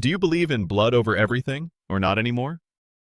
Do you believe in blood over everything, or not anymore?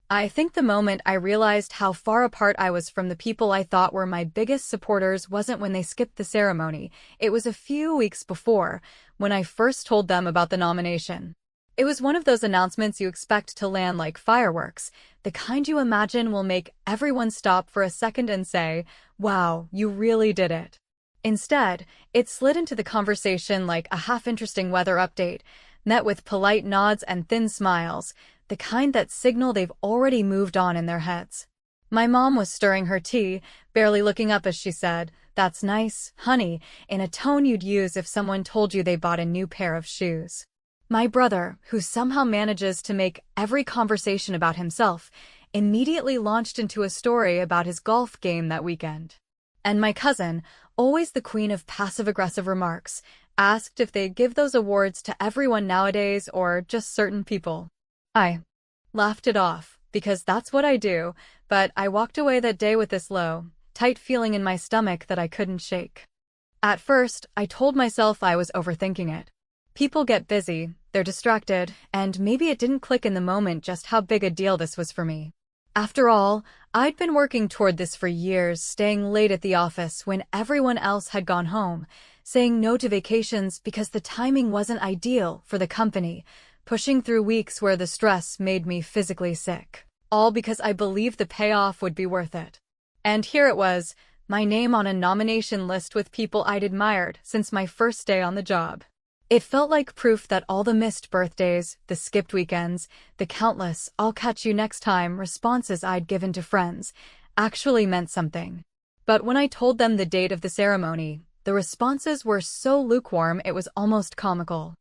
I think the moment I realized how far apart I was from the people I thought were my biggest supporters wasn't when they skipped the ceremony. It was a few weeks before, when I first told them about the nomination. It was one of those announcements you expect to land like fireworks, the kind you imagine will make everyone stop for a second and say, "Wow, you really did it." Instead, it slid into the conversation like a half-interesting weather update, met with polite nods and thin smiles, the kind that signal they've already moved on in their heads. My mom was stirring her tea, barely looking up as she said, "That's nice, honey," in a tone you'd use if someone told you they bought a new pair of shoes. My brother, who somehow manages to make every conversation about himself, immediately launched into a story about his golf game that weekend. And my cousin, always the queen of passive-aggressive remarks, asked if they'd give those awards to everyone nowadays or just certain people. I laughed it off, because that's what I do, but I walked away that day with this low, tight feeling in my stomach that I couldn't shake. At first, I told myself I was overthinking it. People get busy, they're distracted, and maybe it didn't click in the moment just how big a deal this was for me. After all, I'd been working toward this for years, staying late at the office when everyone else had gone home, saying no to vacations because the timing wasn't ideal for the company, pushing through weeks where the stress made me physically sick. All because I believed the payoff would be worth it. And here it was, my name on a nomination list with people I'd admired since my first day on the job. It felt like proof that all the missed birthdays, the skipped weekends, the countless "I'll catch you next time" responses I'd given to friends actually meant something. But when I told them the date of the ceremony, the responses were so lukewarm it was almost comical.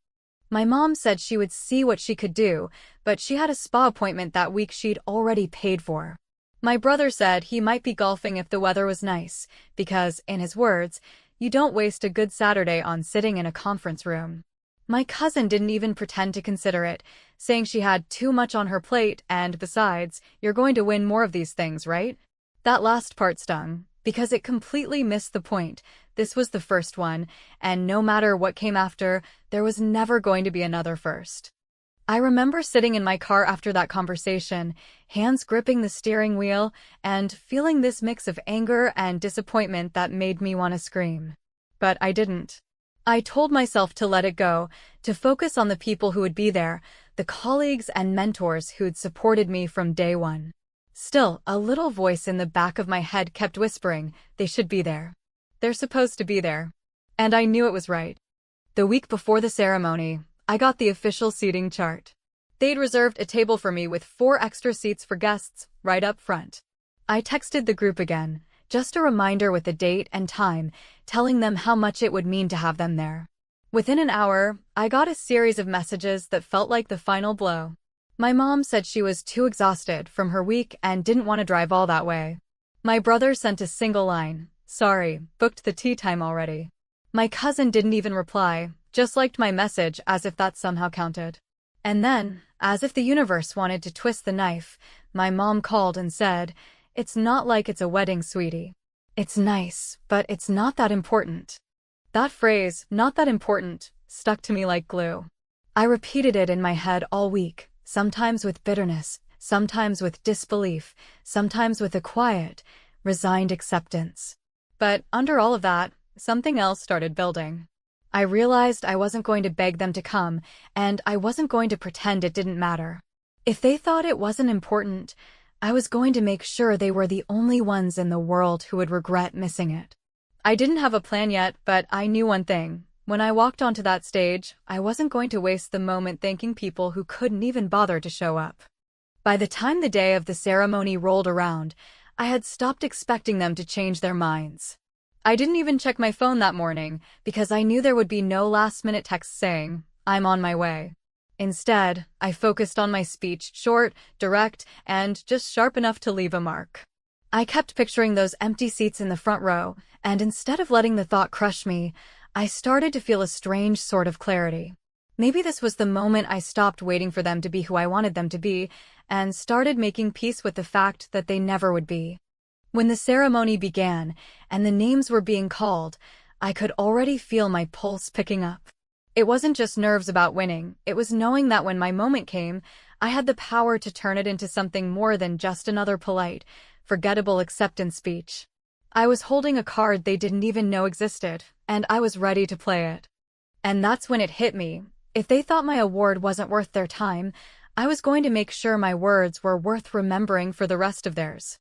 My mom said she would see what she could do, but she had a spa appointment that week she'd already paid for. My brother said he might be golfing if the weather was nice, because, in his words, you don't waste a good Saturday on sitting in a conference room. My cousin didn't even pretend to consider it, saying she had too much on her plate and, besides, you're going to win more of these things, right? That last part stung, because it completely missed the point. This was the first one, and no matter what came after, there was never going to be another first. I remember sitting in my car after that conversation, hands gripping the steering wheel, and feeling this mix of anger and disappointment that made me want to scream. But I didn't. I told myself to let it go, to focus on the people who would be there, the colleagues and mentors who'd supported me from day one. Still, a little voice in the back of my head kept whispering, they should be there. They're supposed to be there. And I knew it was right. The week before the ceremony, I got the official seating chart. They'd reserved a table for me with 4 extra seats for guests, right up front. I texted the group again, just a reminder with the date and time, telling them how much it would mean to have them there. Within an hour, I got a series of messages that felt like the final blow. My mom said she was too exhausted from her week and didn't want to drive all that way. My brother sent a single line, "Sorry, booked the tea time already." My cousin didn't even reply, just liked my message as if that somehow counted. And then, as if the universe wanted to twist the knife, my mom called and said, "It's not like it's a wedding, sweetie. It's nice, but it's not that important." That phrase, "not that important," stuck to me like glue. I repeated it in my head all week, sometimes with bitterness, sometimes with disbelief, sometimes with a quiet, resigned acceptance. But under all of that, something else started building. I realized I wasn't going to beg them to come, and I wasn't going to pretend it didn't matter. If they thought it wasn't important, I was going to make sure they were the only ones in the world who would regret missing it. I didn't have a plan yet, but I knew one thing. When I walked onto that stage, I wasn't going to waste the moment thanking people who couldn't even bother to show up. By the time the day of the ceremony rolled around, I had stopped expecting them to change their minds. I didn't even check my phone that morning, because I knew there would be no last-minute text saying, "I'm on my way." Instead, I focused on my speech, short, direct, and just sharp enough to leave a mark. I kept picturing those empty seats in the front row, and instead of letting the thought crush me, I started to feel a strange sort of clarity. Maybe this was the moment I stopped waiting for them to be who I wanted them to be, and started making peace with the fact that they never would be. When the ceremony began, and the names were being called, I could already feel my pulse picking up. It wasn't just nerves about winning, it was knowing that when my moment came, I had the power to turn it into something more than just another polite, forgettable acceptance speech. I was holding a card they didn't even know existed, and I was ready to play it. And that's when it hit me. If they thought my award wasn't worth their time, I was going to make sure my words were worth remembering for the rest of theirs.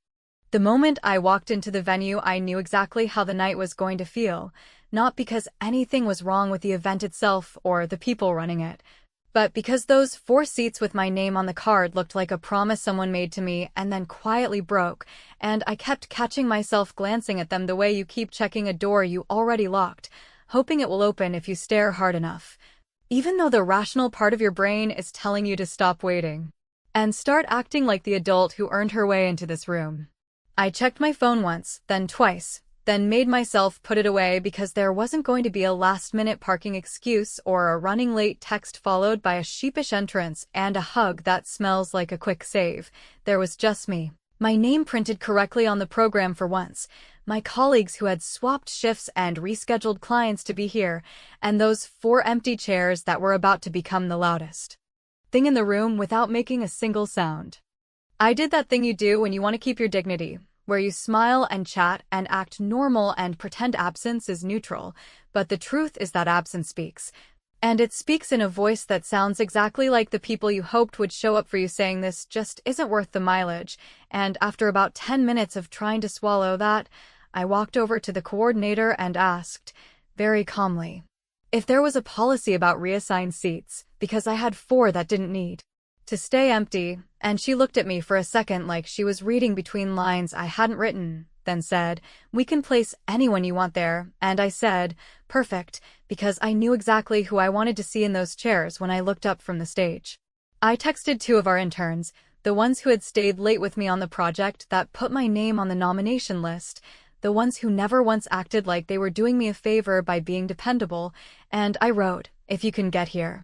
The moment I walked into the venue, I knew exactly how the night was going to feel, not because anything was wrong with the event itself or the people running it, but because those 4 seats with my name on the card looked like a promise someone made to me and then quietly broke, and I kept catching myself glancing at them the way you keep checking a door you already locked, hoping it will open if you stare hard enough, even though the rational part of your brain is telling you to stop waiting and start acting like the adult who earned her way into this room. I checked my phone once, then twice, then made myself put it away because there wasn't going to be a last-minute parking excuse or a running late text followed by a sheepish entrance and a hug that smells like a quick save. There was just me. My name printed correctly on the program for once, my colleagues who had swapped shifts and rescheduled clients to be here, and those 4 empty chairs that were about to become the loudest thing in the room without making a single sound. I did that thing you do when you want to keep your dignity, where you smile and chat and act normal and pretend absence is neutral, but the truth is that absence speaks. And it speaks in a voice that sounds exactly like the people you hoped would show up for you saying this just isn't worth the mileage, and after about 10 minutes of trying to swallow that, I walked over to the coordinator and asked, very calmly, if there was a policy about reassigned seats, because I had 4 that didn't need to stay empty, and she looked at me for a second like she was reading between lines I hadn't written, then said, we can place anyone you want there, and I said, perfect, because I knew exactly who I wanted to see in those chairs when I looked up from the stage. I texted 2 of our interns, the ones who had stayed late with me on the project that put my name on the nomination list, the ones who never once acted like they were doing me a favor by being dependable, and I wrote, if you can get here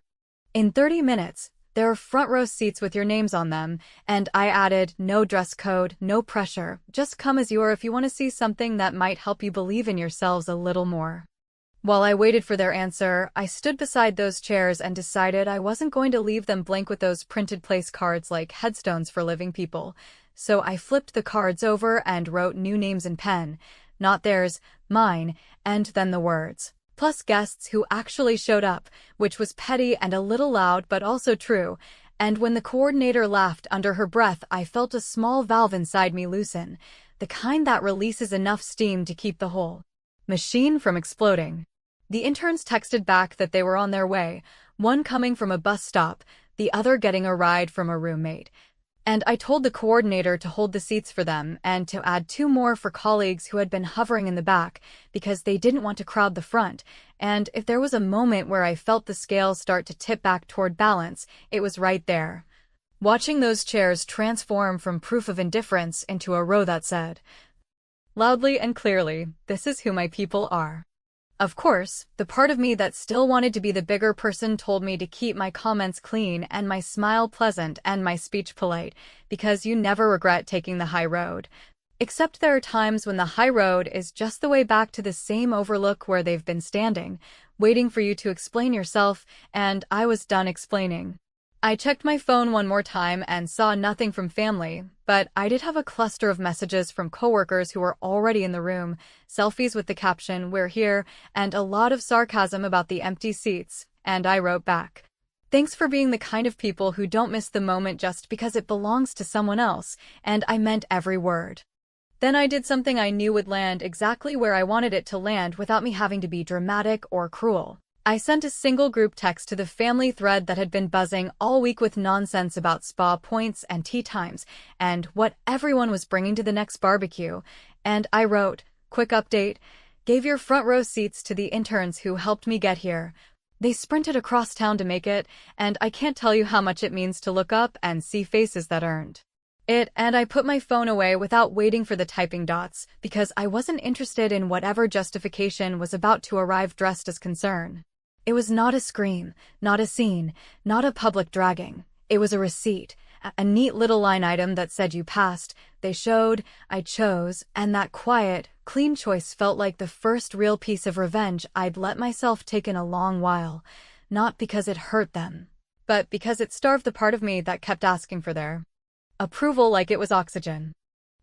in 30 minutes, there are front row seats with your names on them, and I added, no dress code, no pressure, just come as you are if you want to see something that might help you believe in yourselves a little more. While I waited for their answer, I stood beside those chairs and decided I wasn't going to leave them blank with those printed place cards like headstones for living people. So I flipped the cards over and wrote new names in pen, not theirs, mine, and then the words, plus guests who actually showed up, which was petty and a little loud but also true, and when the coordinator laughed under her breath I felt a small valve inside me loosen, the kind that releases enough steam to keep the whole machine from exploding. The interns texted back that they were on their way, one coming from a bus stop, the other getting a ride from a roommate. And I told the coordinator to hold the seats for them and to add 2 more for colleagues who had been hovering in the back because they didn't want to crowd the front, and if there was a moment where I felt the scales start to tip back toward balance, it was right there. Watching those chairs transform from proof of indifference into a row that said, loudly and clearly, this is who my people are. Of course, the part of me that still wanted to be the bigger person told me to keep my comments clean and my smile pleasant and my speech polite, because you never regret taking the high road. Except there are times when the high road is just the way back to the same overlook where they've been standing, waiting for you to explain yourself, and I was done explaining. I checked my phone one more time and saw nothing from family, but I did have a cluster of messages from coworkers who were already in the room, selfies with the caption, "We're here," and a lot of sarcasm about the empty seats, and I wrote back, "Thanks for being the kind of people who don't miss the moment just because it belongs to someone else," and I meant every word. Then I did something I knew would land exactly where I wanted it to land without me having to be dramatic or cruel. I sent a single group text to the family thread that had been buzzing all week with nonsense about spa points and tea times and what everyone was bringing to the next barbecue, and I wrote, "Quick update, gave your front row seats to the interns who helped me get here. They sprinted across town to make it, and I can't tell you how much it means to look up and see faces that earned it," and I put my phone away without waiting for the typing dots because I wasn't interested in whatever justification was about to arrive dressed as concern. It was not a scream, not a scene, not a public dragging. It was a receipt, a neat little line item that said you passed, they showed, I chose, and that quiet, clean choice felt like the first real piece of revenge I'd let myself take in a long while. not because it hurt them, but because it starved the part of me that kept asking for their approval like it was oxygen.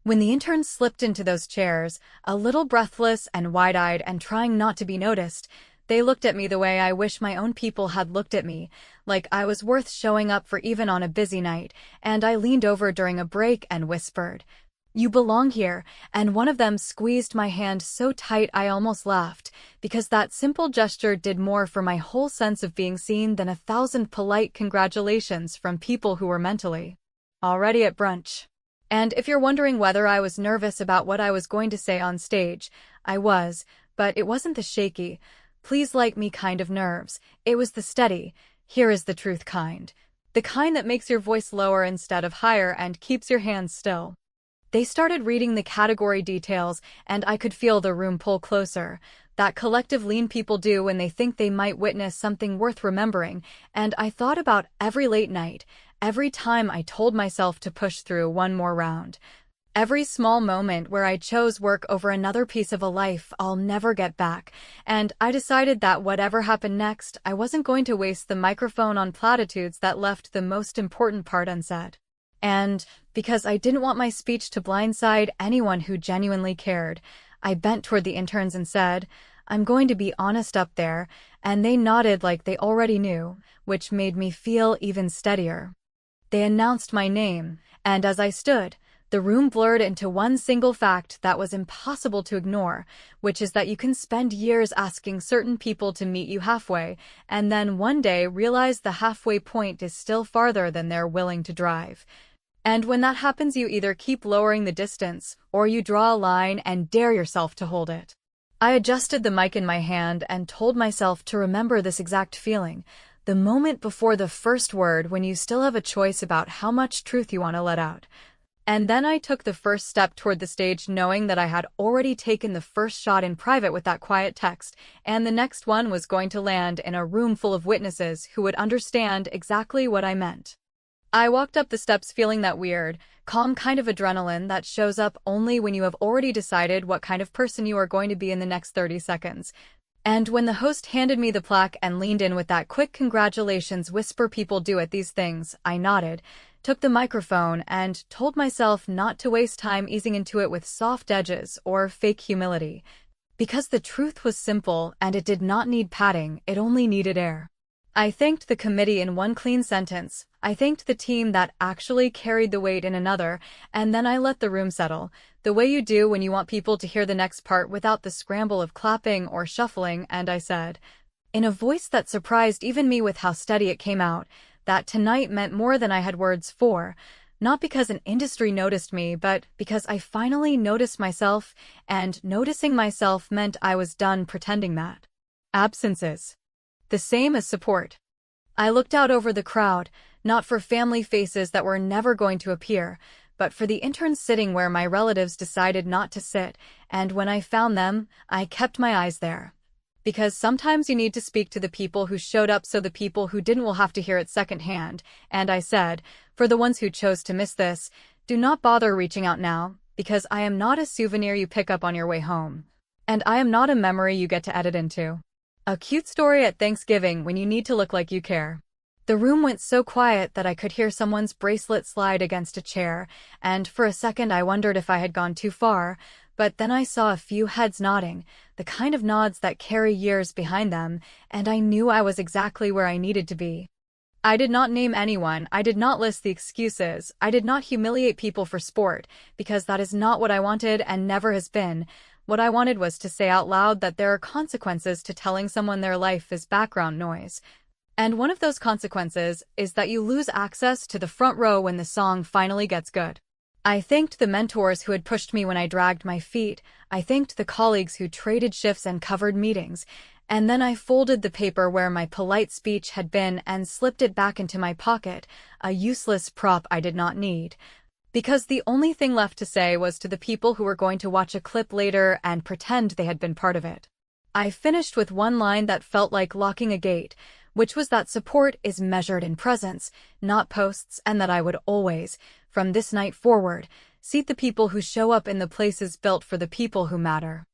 When the interns slipped into those chairs, a little breathless and wide-eyed and trying not to be noticed, they looked at me the way I wish my own people had looked at me, like I was worth showing up for even on a busy night, and I leaned over during a break and whispered, "You belong here," and one of them squeezed my hand so tight I almost laughed, because that simple gesture did more for my whole sense of being seen than 1,000 polite congratulations from people who were mentally already at brunch. And if you're wondering whether I was nervous about what I was going to say on stage, I was, but it wasn't the shaky, please like me kind of nerves. It was the steady, here is the truth kind. The kind that makes your voice lower instead of higher and keeps your hands still. They started reading the category details, and I could feel the room pull closer. That collective lean people do when they think they might witness something worth remembering, and I thought about every late night, every time I told myself to push through one more round. Every small moment where I chose work over another piece of a life I'll never get back, and I decided that whatever happened next, I wasn't going to waste the microphone on platitudes that left the most important part unsaid. And because I didn't want my speech to blindside anyone who genuinely cared, I bent toward the interns and said, "I'm going to be honest up there," and they nodded like they already knew, which made me feel even steadier. They announced my name, and as I stood, the room blurred into one single fact that was impossible to ignore, which is that you can spend years asking certain people to meet you halfway, and then one day realize the halfway point is still farther than they're willing to drive. And when that happens, you either keep lowering the distance, or you draw a line and dare yourself to hold it. I adjusted the mic in my hand and told myself to remember this exact feeling, the moment before the first word when you still have a choice about how much truth you want to let out. And then I took the first step toward the stage knowing that I had already taken the first shot in private with that quiet text, and the next one was going to land in a room full of witnesses who would understand exactly what I meant. I walked up the steps feeling that weird, calm kind of adrenaline that shows up only when you have already decided what kind of person you are going to be in the next 30 seconds. And when the host handed me the plaque and leaned in with that quick congratulations whisper people do at these things, I nodded, took the microphone, and told myself not to waste time easing into it with soft edges or fake humility. Because the truth was simple and it did not need padding, it only needed air. I thanked the committee in one clean sentence, I thanked the team that actually carried the weight in another, and then I let the room settle, the way you do when you want people to hear the next part without the scramble of clapping or shuffling, and I said, in a voice that surprised even me with how steady it came out, that tonight meant more than I had words for, not because an industry noticed me, but because I finally noticed myself, and noticing myself meant I was done pretending that absence is the same as support. I looked out over the crowd, not for family faces that were never going to appear, but for the interns sitting where my relatives decided not to sit, and when I found them, I kept my eyes there. Because sometimes you need to speak to the people who showed up so the people who didn't will have to hear it secondhand, and I said, for the ones who chose to miss this, do not bother reaching out now, because I am not a souvenir you pick up on your way home. And I am not a memory you get to edit into. A cute story at Thanksgiving when you need to look like you care. The room went so quiet that I could hear someone's bracelet slide against a chair, and for a second I wondered if I had gone too far, but then I saw a few heads nodding, the kind of nods that carry years behind them, and I knew I was exactly where I needed to be. I did not name anyone, I did not list the excuses, I did not humiliate people for sport, because that is not what I wanted and never has been. What I wanted was to say out loud that there are consequences to telling someone their life is background noise. And one of those consequences is that you lose access to the front row when the song finally gets good. I thanked the mentors who had pushed me when I dragged my feet, I thanked the colleagues who traded shifts and covered meetings, and then I folded the paper where my polite speech had been and slipped it back into my pocket, a useless prop I did not need. Because the only thing left to say was to the people who were going to watch a clip later and pretend they had been part of it. I finished with one line that felt like locking a gate, which was that support is measured in presence, not posts, and that I would always, from this night forward, seat the people who show up in the places built for the people who matter.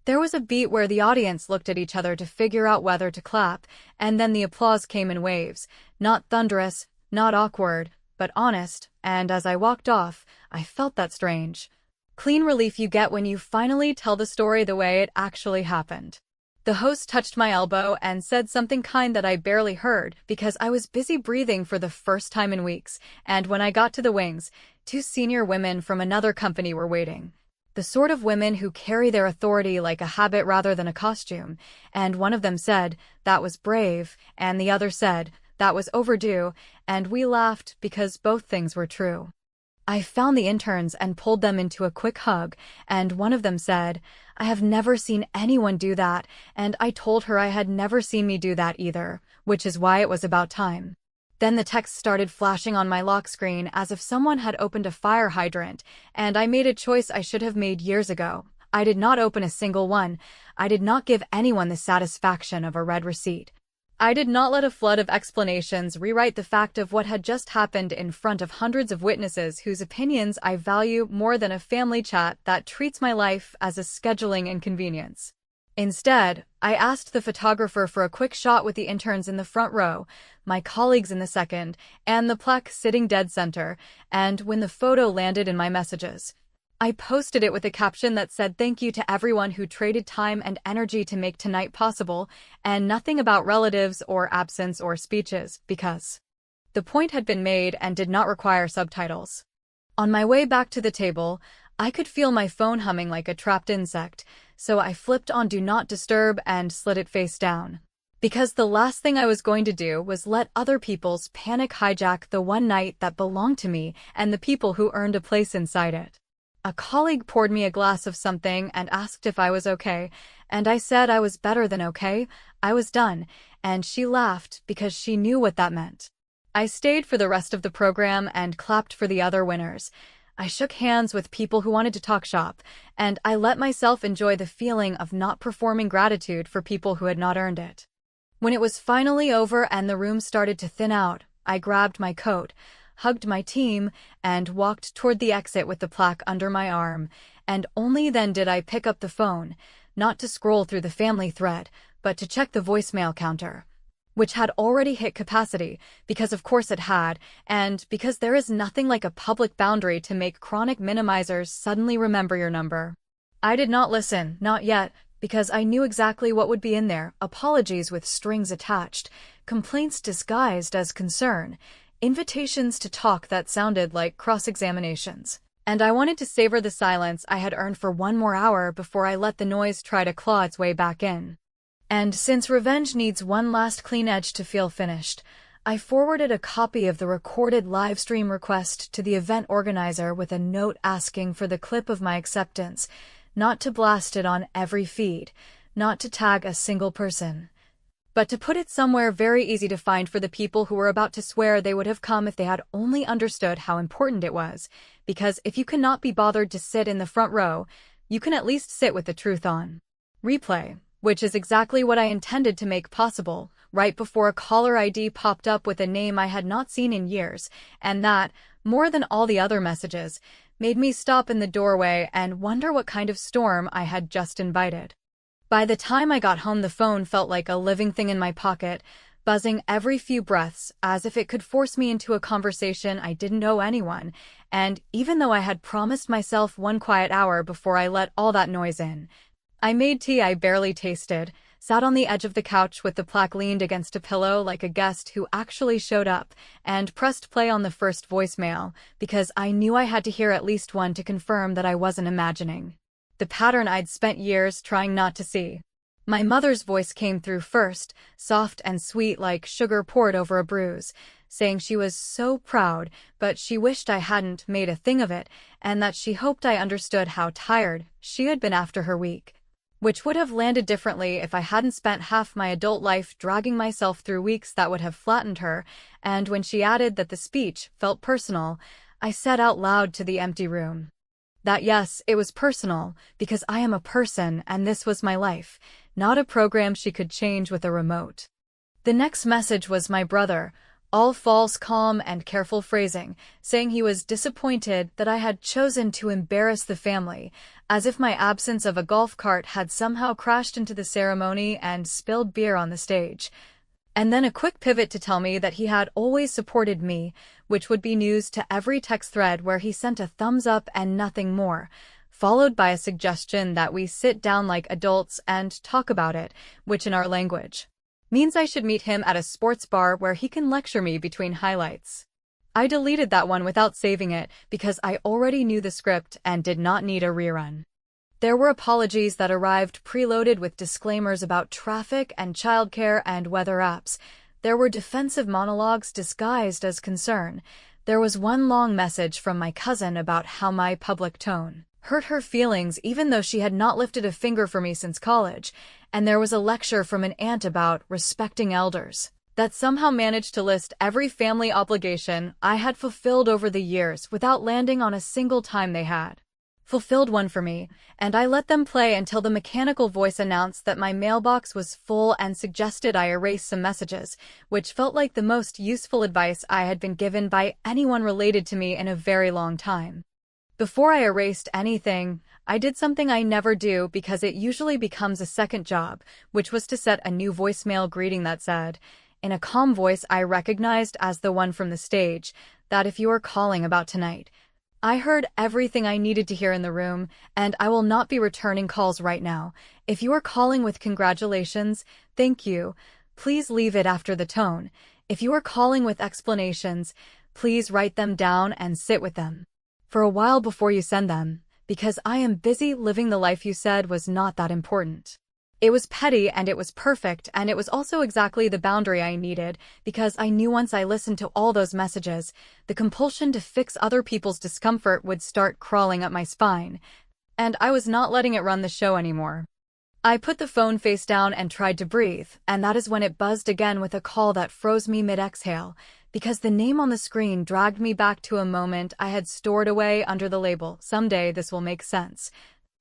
There was a beat where the audience looked at each other to figure out whether to clap, and then the applause came in waves, not thunderous, not awkward, but honest, and as I walked off, I felt that strange, clean relief you get when you finally tell the story the way it actually happened. The host touched my elbow and said something kind that I barely heard because I was busy breathing for the first time in weeks, and when I got to the wings, two senior women from another company were waiting. The sort of women who carry their authority like a habit rather than a costume, and one of them said, "That was brave," and the other said, "That was overdue," and we laughed because both things were true. I found the interns and pulled them into a quick hug, and one of them said, "I have never seen anyone do that," and I told her I had never seen me do that either, which is why it was about time. Then the text started flashing on my lock screen as if someone had opened a fire hydrant, and I made a choice I should have made years ago. I did not open a single one. I did not give anyone the satisfaction of a red receipt. I did not let a flood of explanations rewrite the fact of what had just happened in front of hundreds of witnesses whose opinions I value more than a family chat that treats my life as a scheduling inconvenience. Instead, I asked the photographer for a quick shot with the interns in the front row, my colleagues in the second, and the plaque sitting dead center, and when the photo landed in my messages, I posted it with a caption that said thank you to everyone who traded time and energy to make tonight possible, and nothing about relatives or absence or speeches, because the point had been made and did not require subtitles. On my way back to the table, I could feel my phone humming like a trapped insect, so I flipped on Do Not Disturb and slid it face down. Because the last thing I was going to do was let other people's panic hijack the one night that belonged to me and the people who earned a place inside it. A colleague poured me a glass of something and asked if I was okay, and I said I was better than okay. I was done, and she laughed because she knew what that meant. I stayed for the rest of the program and clapped for the other winners. I shook hands with people who wanted to talk shop, and I let myself enjoy the feeling of not performing gratitude for people who had not earned it. When it was finally over and the room started to thin out, I grabbed my coat, hugged my team, and walked toward the exit with the plaque under my arm, and only then did I pick up the phone, not to scroll through the family thread, but to check the voicemail counter, which had already hit capacity, because of course it had, and because there is nothing like a public boundary to make chronic minimizers suddenly remember your number. I did not listen, not yet, because I knew exactly what would be in there: apologies with strings attached, complaints disguised as concern, invitations to talk that sounded like cross-examinations. And I wanted to savor the silence I had earned for one more hour before I let the noise try to claw its way back in. And since revenge needs one last clean edge to feel finished, I forwarded a copy of the recorded live stream request to the event organizer with a note asking for the clip of my acceptance, not to blast it on every feed, not to tag a single person, but to put it somewhere very easy to find for the people who were about to swear they would have come if they had only understood how important it was, because if you cannot be bothered to sit in the front row, you can at least sit with the truth on replay, which is exactly what I intended to make possible, right before a caller ID popped up with a name I had not seen in years, and that, more than all the other messages, made me stop in the doorway and wonder what kind of storm I had just invited. By the time I got home, the phone felt like a living thing in my pocket, buzzing every few breaths as if it could force me into a conversation I didn't owe anyone, and even though I had promised myself one quiet hour before I let all that noise in, I made tea I barely tasted, sat on the edge of the couch with the plaque leaned against a pillow like a guest who actually showed up, and pressed play on the first voicemail, because I knew I had to hear at least one to confirm that I wasn't imagining the pattern I'd spent years trying not to see. My mother's voice came through first, soft and sweet like sugar poured over a bruise, saying she was so proud, but she wished I hadn't made a thing of it, and that she hoped I understood how tired she had been after her week, which would have landed differently if I hadn't spent half my adult life dragging myself through weeks that would have flattened her. And when she added that the speech felt personal, I said out loud to the empty room that yes, it was personal, because I am a person and this was my life, not a program she could change with a remote. The next message was my brother, All false, calm, and careful phrasing, saying he was disappointed that I had chosen to embarrass the family, as if my absence of a golf cart had somehow crashed into the ceremony and spilled beer on the stage. And then a quick pivot to tell me that he had always supported me, which would be news to every text thread where he sent a thumbs up and nothing more, followed by a suggestion that we sit down like adults and talk about it, which in our language means I should meet him at a sports bar where he can lecture me between highlights. I deleted that one without saving it because I already knew the script and did not need a rerun. There were apologies that arrived preloaded with disclaimers about traffic and childcare and weather apps. There were defensive monologues disguised as concern. There was one long message from my cousin about how my public tone hurt her feelings even though she had not lifted a finger for me since college, and there was a lecture from an aunt about respecting elders that somehow managed to list every family obligation I had fulfilled over the years without landing on a single time they had fulfilled one for me, and I let them play until the mechanical voice announced that my mailbox was full and suggested I erase some messages, which felt like the most useful advice I had been given by anyone related to me in a very long time. Before I erased anything, I did something I never do because it usually becomes a second job, which was to set a new voicemail greeting that said, in a calm voice I recognized as the one from the stage, that if you are calling about tonight, I heard everything I needed to hear in the room, and I will not be returning calls right now. If you are calling with congratulations, thank you. Please leave it after the tone. If you are calling with explanations, please write them down and sit with them for a while before you send them, because I am busy living the life you said was not that important. It was petty and it was perfect, and it was also exactly the boundary I needed, because I knew once I listened to all those messages, the compulsion to fix other people's discomfort would start crawling up my spine, and I was not letting it run the show anymore. I put the phone face down and tried to breathe, and that is when it buzzed again with a call that froze me mid-exhale, because the name on the screen dragged me back to a moment I had stored away under the label, "Someday this will make sense."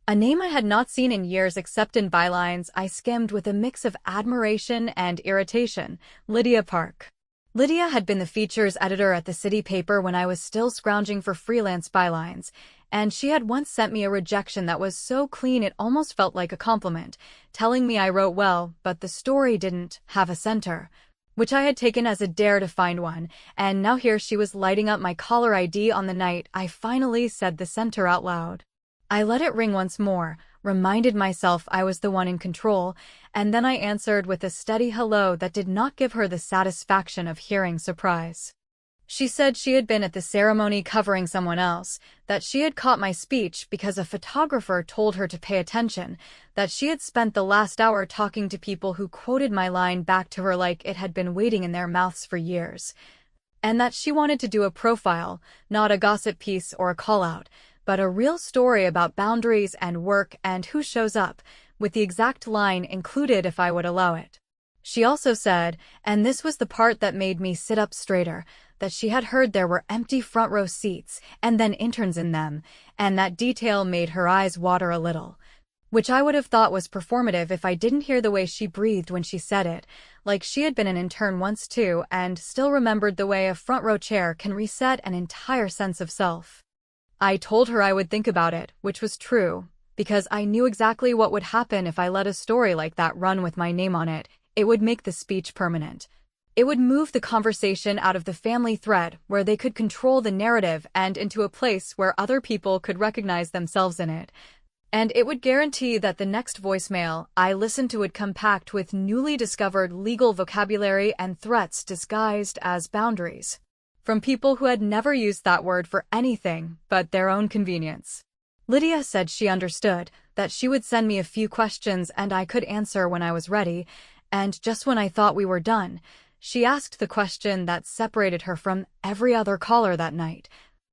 A name I had not seen in years except in bylines I skimmed with a mix of admiration and irritation: Lydia Park. Lydia had been the features editor at the city paper when I was still scrounging for freelance bylines, and she had once sent me a rejection that was so clean it almost felt like a compliment, telling me I wrote well, but the story didn't have a center, which I had taken as a dare to find one, and now here she was lighting up my caller ID on the night I finally said the center out loud. I let it ring once more, reminded myself I was the one in control, and then I answered with a steady hello that did not give her the satisfaction of hearing surprise. She said she had been at the ceremony covering someone else, that she had caught my speech because a photographer told her to pay attention, that she had spent the last hour talking to people who quoted my line back to her like it had been waiting in their mouths for years, and that she wanted to do a profile, not a gossip piece or a call-out, but a real story about boundaries and work and who shows up, with the exact line included if I would allow it. She also said, and this was the part that made me sit up straighter, that she had heard there were empty front row seats and then interns in them, and that detail made her eyes water a little, which I would have thought was performative if I didn't hear the way she breathed when she said it, like she had been an intern once too and still remembered the way a front row chair can reset an entire sense of self. I told her I would think about it, which was true, because I knew exactly what would happen if I let a story like that run with my name on it. It would make the speech permanent. It would move the conversation out of the family thread where they could control the narrative and into a place where other people could recognize themselves in it. And it would guarantee that the next voicemail I listened to would come packed with newly discovered legal vocabulary and threats disguised as boundaries, from people who had never used that word for anything but their own convenience. Lydia said she understood, that she would send me a few questions and I could answer when I was ready, and just when I thought we were done, she asked the question that separated her from every other caller that night,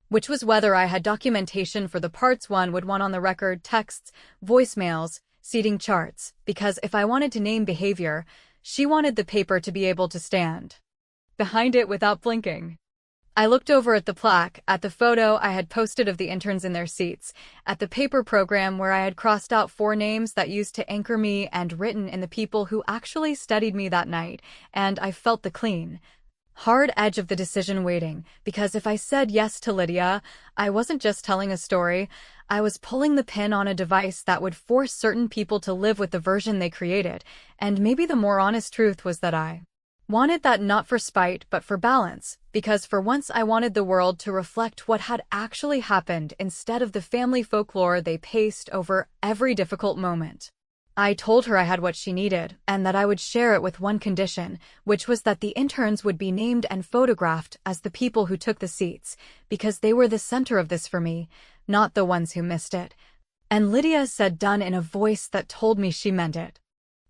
which was whether I had documentation for the parts one would want on the record: texts, voicemails, seating charts, because if I wanted to name behavior, she wanted the paper to be able to stand behind it without blinking. I looked over at the plaque, at the photo I had posted of the interns in their seats, at the paper program where I had crossed out 4 names that used to anchor me and written in the people who actually studied me that night, and I felt the clean, hard edge of the decision waiting, because if I said yes to Lydia, I wasn't just telling a story, I was pulling the pin on a device that would force certain people to live with the version they created, and maybe the more honest truth was that I wanted that not for spite but for balance, because for once I wanted the world to reflect what had actually happened instead of the family folklore they paced over every difficult moment. I told her I had what she needed, and that I would share it with one condition, which was that the interns would be named and photographed as the people who took the seats, because they were the center of this for me, not the ones who missed it. And Lydia said done in a voice that told me she meant it.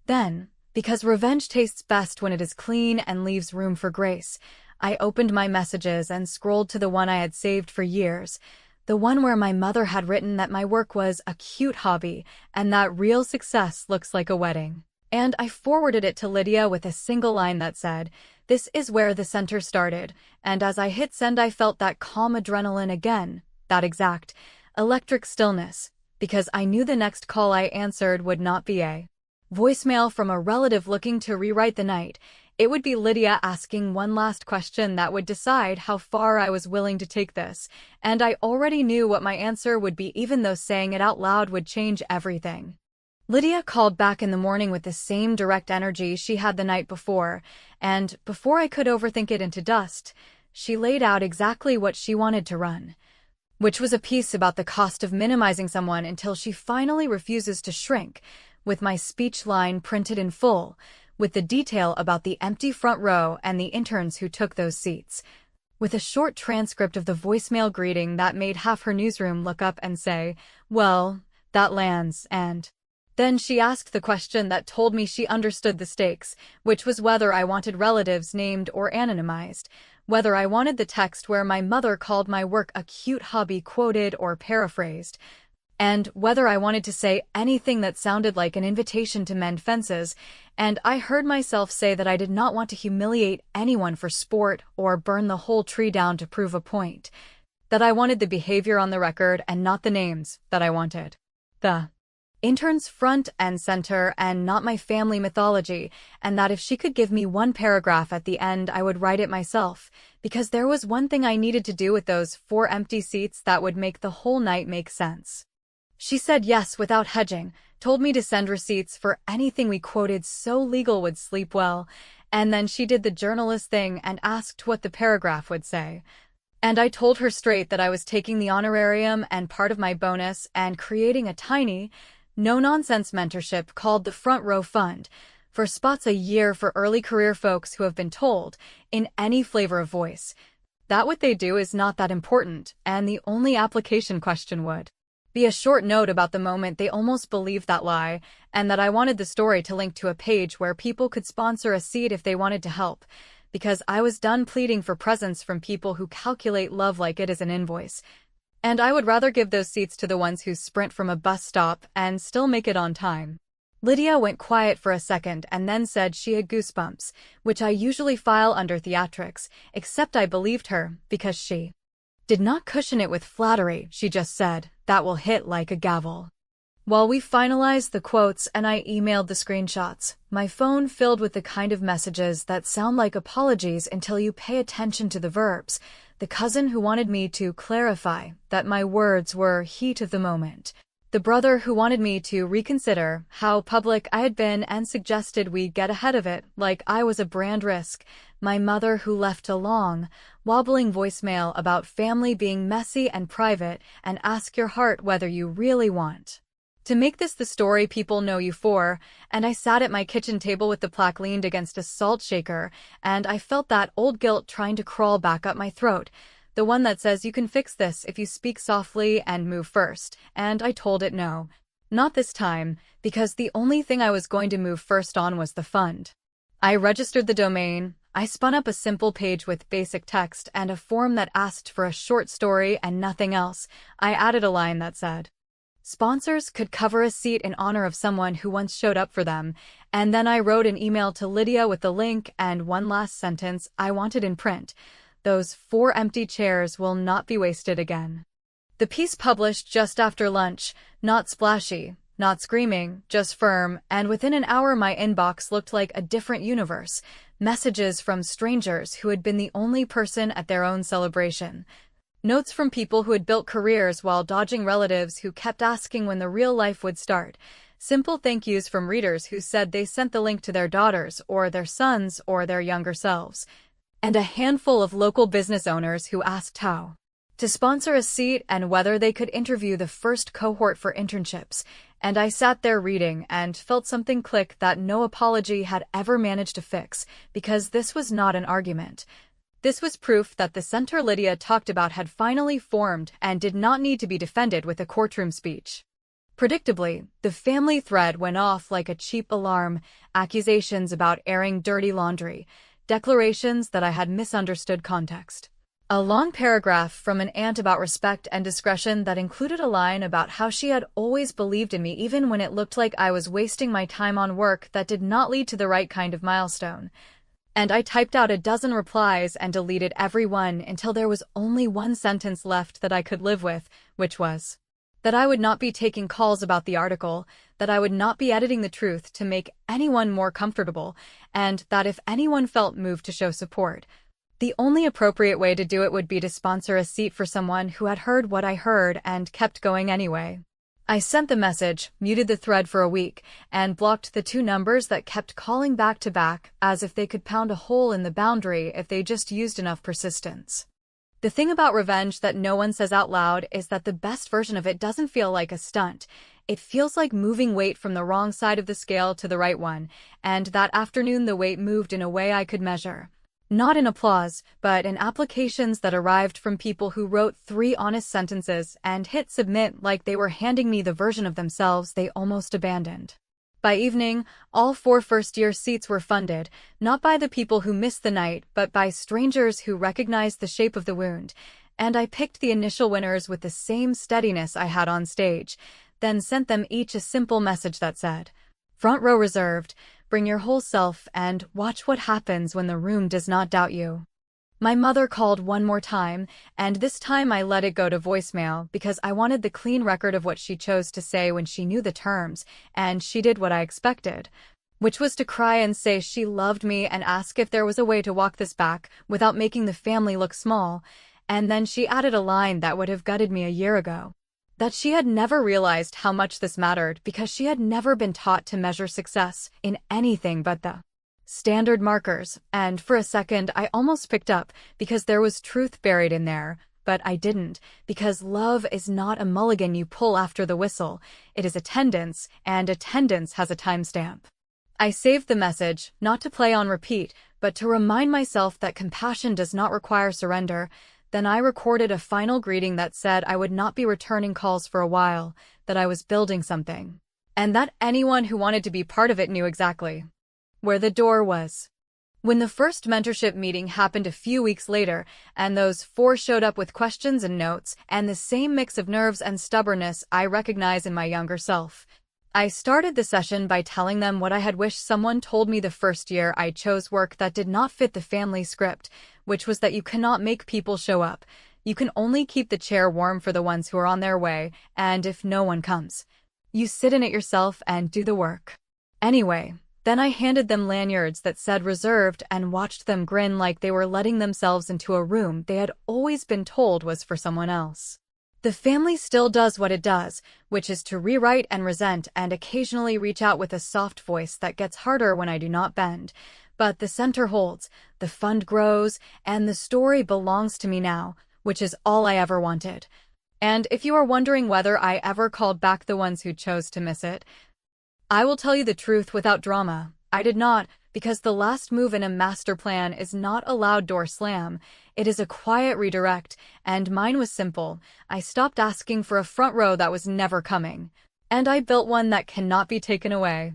Then, because revenge tastes best when it is clean and leaves room for grace, I opened my messages and scrolled to the one I had saved for years, the one where my mother had written that my work was a cute hobby and that real success looks like a wedding. And I forwarded it to Lydia with a single line that said, "This is where the center started," and as I hit send I felt that calm adrenaline again, that exact, electric stillness, because I knew the next call I answered would not be a voicemail from a relative looking to rewrite the night. It would be Lydia asking one last question that would decide how far I was willing to take this, and I already knew what my answer would be even though saying it out loud would change everything. Lydia called back in the morning with the same direct energy she had the night before, and before I could overthink it into dust, she laid out exactly what she wanted to run, which was a piece about the cost of minimizing someone until she finally refuses to shrink, with my speech line printed in full, with the detail about the empty front row and the interns who took those seats, with a short transcript of the voicemail greeting that made half her newsroom look up and say, "Well, that lands," and then she asked the question that told me she understood the stakes, which was whether I wanted relatives named or anonymized, whether I wanted the text where my mother called my work a cute hobby quoted or paraphrased, and whether I wanted to say anything that sounded like an invitation to mend fences, and I heard myself say that I did not want to humiliate anyone for sport or burn the whole tree down to prove a point, that I wanted the behavior on the record and not the names, that I wanted the interns front and center and not my family mythology, and that if she could give me one paragraph at the end I would write it myself, because there was one thing I needed to do with those 4 empty seats that would make the whole night make sense. She said yes without hedging, told me to send receipts for anything we quoted so legal would sleep well, and then she did the journalist thing and asked what the paragraph would say. And I told her straight that I was taking the honorarium and part of my bonus and creating a tiny, no-nonsense mentorship called the Front Row Fund, for spots a year for early career folks who have been told, in any flavor of voice, that what they do is not that important, and the only application question would be a short note about the moment they almost believed that lie, and that I wanted the story to link to a page where people could sponsor a seat if they wanted to help, because I was done pleading for presents from people who calculate love like it is an invoice, and I would rather give those seats to the ones who sprint from a bus stop and still make it on time. Lydia went quiet for a second and then said she had goosebumps, which I usually file under theatrics, except I believed her, because she did not cushion it with flattery. She just said, "That will hit like a gavel." While we finalized the quotes and I emailed the screenshots, my phone filled with the kind of messages that sound like apologies until you pay attention to the verbs. The cousin who wanted me to clarify that my words were heat of the moment. The brother who wanted me to reconsider how public I had been and suggested we get ahead of it, like I was a brand risk. My mother who left a long, wobbling voicemail about family being messy and private and ask your heart whether you really want to make this the story people know you for, and I sat at my kitchen table with the plaque leaned against a salt shaker, and I felt that old guilt trying to crawl back up my throat, the one that says you can fix this if you speak softly and move first, and I told it no. Not this time, because the only thing I was going to move first on was the fund. I registered the domain, I spun up a simple page with basic text and a form that asked for a short story and nothing else. I added a line that said, sponsors could cover a seat in honor of someone who once showed up for them, and then I wrote an email to Lydia with the link and one last sentence I wanted in print. Those 4 empty chairs will not be wasted again. The piece published just after lunch, not splashy, Not screaming, just firm, and within an hour my inbox looked like a different universe. Messages from strangers who had been the only person at their own celebration. Notes from people who had built careers while dodging relatives who kept asking when the real life would start. Simple thank yous from readers who said they sent the link to their daughters, or their sons, or their younger selves. And a handful of local business owners who asked how to sponsor a seat and whether they could interview the first cohort for internships. And I sat there reading and felt something click that no apology had ever managed to fix, because this was not an argument. This was proof that the center Lydia talked about had finally formed and did not need to be defended with a courtroom speech. Predictably, the family thread went off like a cheap alarm, accusations about airing dirty laundry, declarations that I had misunderstood context. A long paragraph from an aunt about respect and discretion that included a line about how she had always believed in me even when it looked like I was wasting my time on work that did not lead to the right kind of milestone. And I typed out a dozen replies and deleted every one until there was only one sentence left that I could live with, which was that I would not be taking calls about the article, that I would not be editing the truth to make anyone more comfortable, and that if anyone felt moved to show support, the only appropriate way to do it would be to sponsor a seat for someone who had heard what I heard and kept going anyway. I sent the message, muted the thread for a week, and blocked the two numbers that kept calling back to back as if they could pound a hole in the boundary if they just used enough persistence. The thing about revenge that no one says out loud is that the best version of it doesn't feel like a stunt. It feels like moving weight from the wrong side of the scale to the right one, and that afternoon the weight moved in a way I could measure. Not in applause, but in applications that arrived from people who wrote 3 honest sentences and hit submit like they were handing me the version of themselves they almost abandoned. By evening, all 4 first-year seats were funded, not by the people who missed the night, but by strangers who recognized the shape of the wound, and I picked the initial winners with the same steadiness I had on stage, then sent them each a simple message that said, "Front row reserved, bring your whole self, and watch what happens when the room does not doubt you." My mother called one more time, and this time I let it go to voicemail because I wanted the clean record of what she chose to say when she knew the terms, and she did what I expected, which was to cry and say she loved me and ask if there was a way to walk this back without making the family look small, and then she added a line that would have gutted me a year ago. That she had never realized how much this mattered because she had never been taught to measure success in anything but the standard markers, and for a second I almost picked up because there was truth buried in there, but I didn't, because love is not a mulligan you pull after the whistle, it is attendance, and attendance has a timestamp. I saved the message, not to play on repeat, but to remind myself that compassion does not require surrender. Then I recorded a final greeting that said I would not be returning calls for a while, that I was building something, and that anyone who wanted to be part of it knew exactly where the door was. When the first mentorship meeting happened a few weeks later, and those 4 showed up with questions and notes, and the same mix of nerves and stubbornness I recognize in my younger self, I started the session by telling them what I had wished someone told me the first year I chose work that did not fit the family script, which was that you cannot make people show up. You can only keep the chair warm for the ones who are on their way, and if no one comes, you sit in it yourself and do the work. Anyway, then I handed them lanyards that said reserved and watched them grin like they were letting themselves into a room they had always been told was for someone else. The family still does what it does, which is to rewrite and resent and occasionally reach out with a soft voice that gets harder when I do not bend. But the center holds, the fund grows, and the story belongs to me now, which is all I ever wanted. And if you are wondering whether I ever called back the ones who chose to miss it, I will tell you the truth without drama. I did not, because the last move in a master plan is not a loud door slam. It is a quiet redirect, and mine was simple. I stopped asking for a front row that was never coming, and I built one that cannot be taken away.